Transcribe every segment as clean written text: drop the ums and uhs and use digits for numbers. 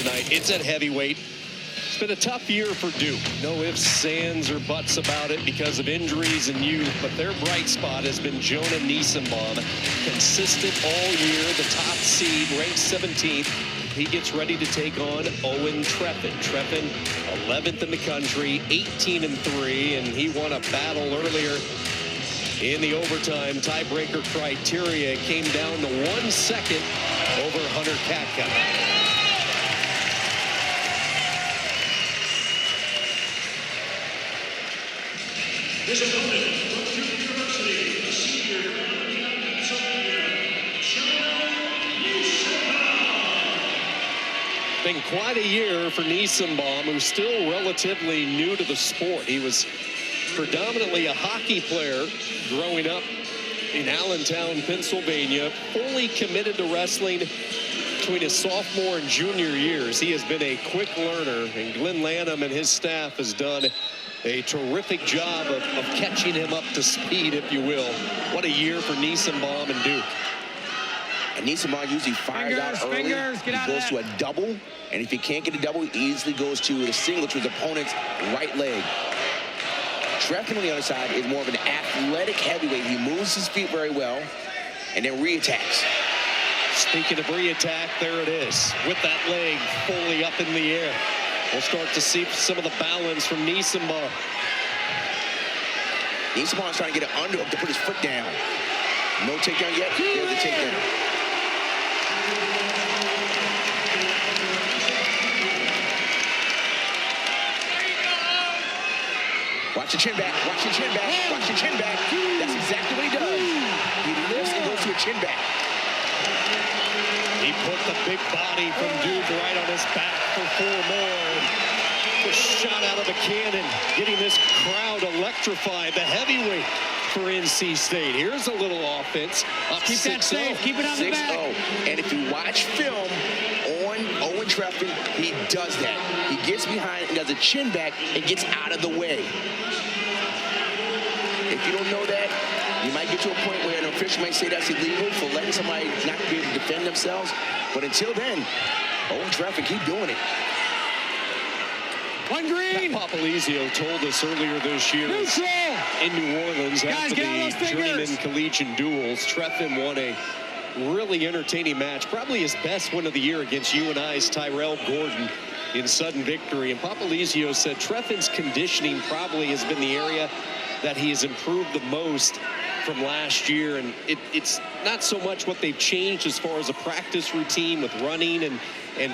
tonight. It's at heavyweight. It's been a tough year for Duke. No ifs, ands, or buts about it because of injuries and youth, but their bright spot has been Jonah Niesenbaum. Consistent all year, the top seed, ranked 17th. He gets ready to take on Owen Trephan. Trephan, 11th in the country, 18-3, and he won a battle earlier in the overtime. Tiebreaker criteria came down to 1 second over Hunter Katka. His opponent from Duke University, a senior from Pennsylvania, Jonah Niesenbaum. Been quite a year for Niesenbaum, who's still relatively new to the sport. He was predominantly a hockey player growing up in Allentown, Pennsylvania, fully committed to wrestling between his sophomore and junior years. He has been a quick learner, and Glenn Lanham and his staff has done a terrific job of catching him up to speed, if you will. What a year for Niesenbaum and Duke. And Niesenbaum usually fires out early. He goes to a double, and if he can't get a double, he easily goes to the single to his opponent's right leg. Trephan on the other side is more of an athletic heavyweight. He moves his feet very well and then re-attacks. Speaking of re-attack, there it is. With that leg fully up in the air. We'll start to see some of the balance from Niesenbaum. Niesenbaum's trying to get an underhook to put his foot down. No takedown yet. There's the takedown. Watch your chin back. Watch your chin back. Watch your chin back. That's exactly what he does. He lifts and goes to a chin back. He put the big body from Duke right on his back for 4 more. The shot out of the cannon, getting this crowd electrified. The heavyweight for NC State. Here's a little offense. Up 6-0. Keep that safe. Keep it on the back. 6-0. And if you watch film on Owen Trephan, he does that. He gets behind and does a chin back and gets out of the way. If you don't know that, you might get to a point where an official might say that's illegal for letting somebody not be able to defend themselves. But until then, Owen Trephan, keep doing it. One green. Papalizio told us earlier this year in New Orleans after the Journeyman Collegiate Duels, Trephan won a really entertaining match, probably his best win of the year against UNI's Tyrell Gordon in sudden victory. And Papalizio said Trephan's conditioning probably has been the area that he has improved the most from last year, and it's not so much what they've changed as far as a practice routine with running and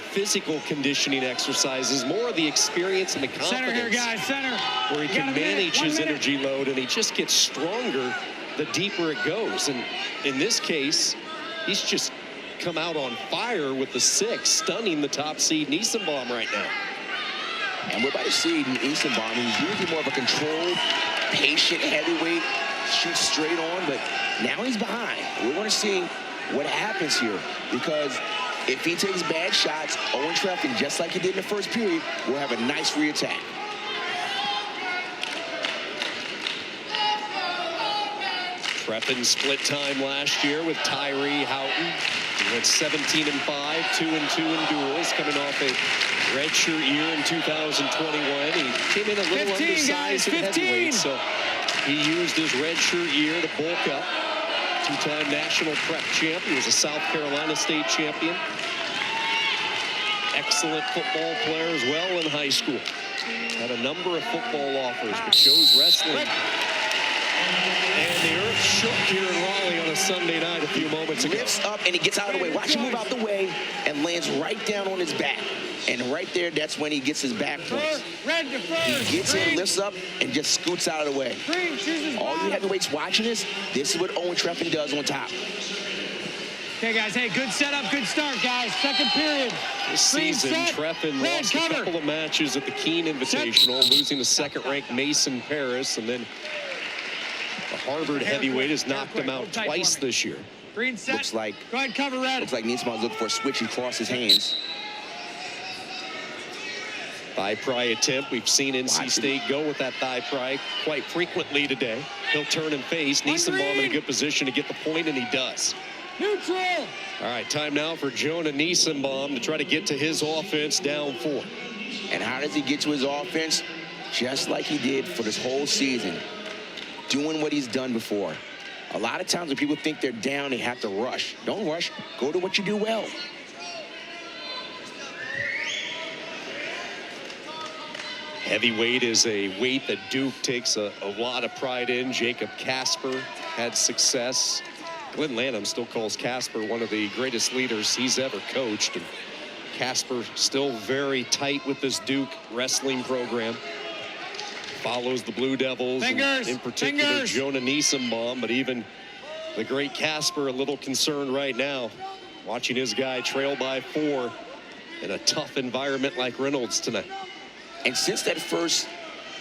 physical conditioning exercises, more of the experience and the confidence. Center here, guys, center. Where he can manage his energy load, and he just gets stronger the deeper it goes. And in this case, he's just come out on fire with the 6, stunning the top seed Niesenbaum right now. And we're about to see Niesenbaum, who's usually more of a controlled, patient heavyweight, shoots straight on, but now he's behind. We're going to see what happens here, because if he takes bad shots, Owen Trephan, just like he did in the first period, will have a nice re-attack. Trephan split time last year with Tyree Houghton. He went 17-5, 2-2 in duels, coming off a redshirt year in 2021. He came in a little undersized at heavyweight, so he used his redshirt year to bulk up. 2-time national prep champ. He was a South Carolina State champion. Excellent football player as well in high school. Had a number of football offers, but chose wrestling. And the earth shook here in Raleigh on a Sunday night a few moments ago. Lifts up and he gets out of the way. Watch him move out the way and lands right down on his back. And right there, that's when he gets his back points. He gets in, lifts up, and just scoots out of the way. All you heavyweights watching this is what Owen Trephan does on top. Okay, guys, hey, good setup, good start, guys. Second period. This season, Trephan lost a couple of matches at the Keene Invitational, losing to second-ranked Mason Paris, and then the Harvard heavyweight has knocked him out twice this year. Green set. Looks like, go ahead, cover red. Looks like Niesenbaum's looking for a switch and cross his hands. Thigh pry attempt. We've seen NC State go with that thigh pry quite frequently today. He'll turn and face. Niesenbaum in a good position to get the point, and he does. Neutral. All right, time now for Jonah Niesenbaum to try to get to his offense down 4. And how does he get to his offense? Just like he did for this whole season, doing what he's done before. A lot of times when people think they're down, they have to rush. Don't rush. Go to what you do well. Heavyweight is a weight that Duke takes a lot of pride in. Jacob Casper had success. Glenn Lanham still calls Casper one of the greatest leaders he's ever coached. And Casper still very tight with this Duke wrestling program. Follows the Blue Devils, Fingers, in particular fingers. Jonah Niesenbaum, but even the great Casper a little concerned right now, watching his guy trail by 4 in a tough environment like Reynolds tonight. And since that first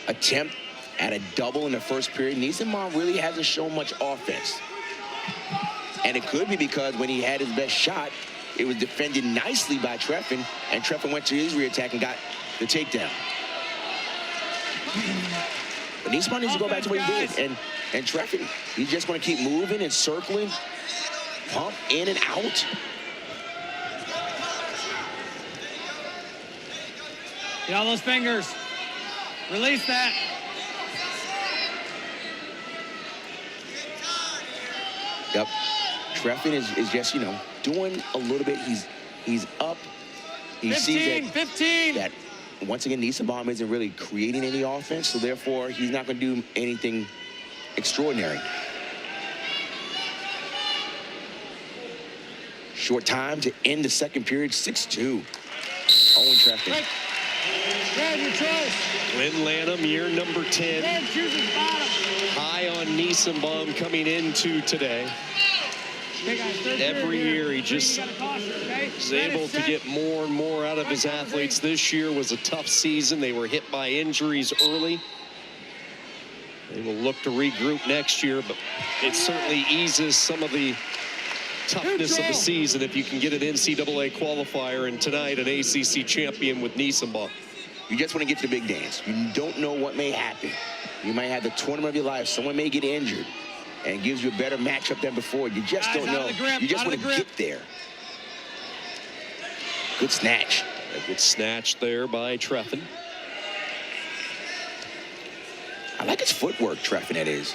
attempt at a double in the first period, Niesenbaum really hasn't shown much offense. And it could be because when he had his best shot, it was defended nicely by Trephan, and Trephan went to his rear attack and got the takedown. But Niesenbaum needs to go back to what he did. And Trephan, he's just going to keep moving and circling, pump in and out. Get all those fingers. Release that. Yep. Trephan is just, you know, doing a little bit. He's up. He 15, sees 15. that once again, Niesenbaum isn't really creating any offense, so therefore he's not going to do anything extraordinary. Short time to end the second period, 6-2. Owen Trephan. Red, your choice. Glenn Lanham, year number 10. Red chooses bottom. High on Niesenbaum coming into today. Okay, guys, third Every period year he here. just You got a caution, okay? is Red able is to set. get more and more out of his athletes. This year was a tough season. They were hit by injuries early. They will look to regroup next year, but it certainly eases some of the toughness of the season if you can get an NCAA qualifier, and tonight an ACC champion with Niesenbaum. You just want to get to the big dance. You don't know what may happen. You might have the tournament of your life. Someone may get injured, and it gives you a better matchup than before. You just Guys, don't out know. of the grip, You just out of want to the grip. get there. Good snatch. A good snatch there by Trephan. I like his footwork, Trephan, that is.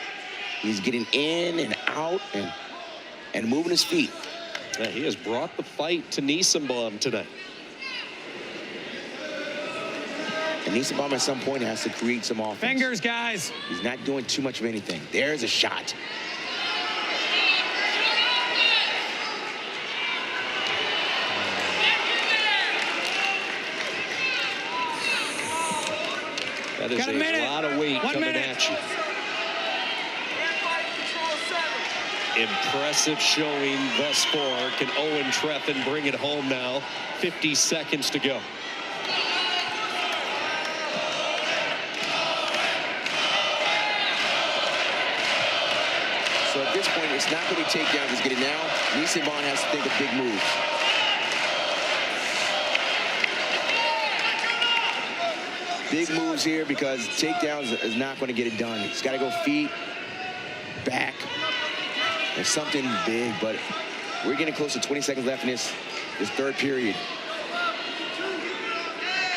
He's getting in and out and moving his feet. Yeah, he has brought the fight to Niesenbaum tonight. And Niesenbaum at some point has to create some offense. Fingers, guys. He's not doing too much of anything. There's a shot. That is Got a a minute. lot of weight 1 coming minute. at you. Impressive showing thus far. Can Owen Trephan bring it home now? 50 seconds to go. So at this point, it's not going to be takedowns. It's getting now. Niesenbaum has to think of big moves. Big moves here because takedowns is not going to get it done. He's got to go feet, back, and something big. But we're getting close to 20 seconds left in this third period.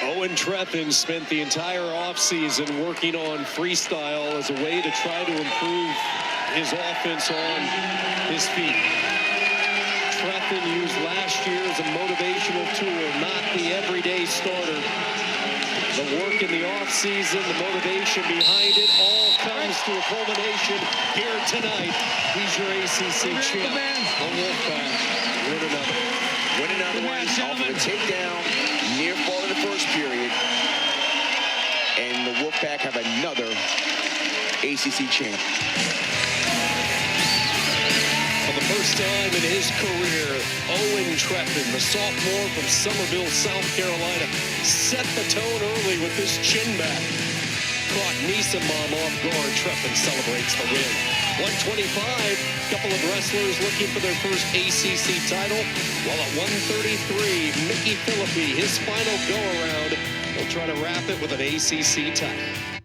Owen Trephan spent the entire offseason working on freestyle as a way to try to improve his offense on his feet. Trephan used last year as a motivational tool, not the everyday starter. The work in the offseason, the motivation behind it, all comes to a culmination here tonight. He's your ACC champ. The Wolfpack win another. Win another one off of a takedown, near fall in the first period. And the Wolfpack have another ACC champ. For the first time in his career, Owen Trephan, the sophomore from Summerville, South Carolina, set the tone early with this chin back. Caught Niesenbaum off guard. Trephan celebrates the win. 125, couple of wrestlers looking for their first ACC title. While at 133, Mickey Philippi, his final go-around, will try to wrap it with an ACC title.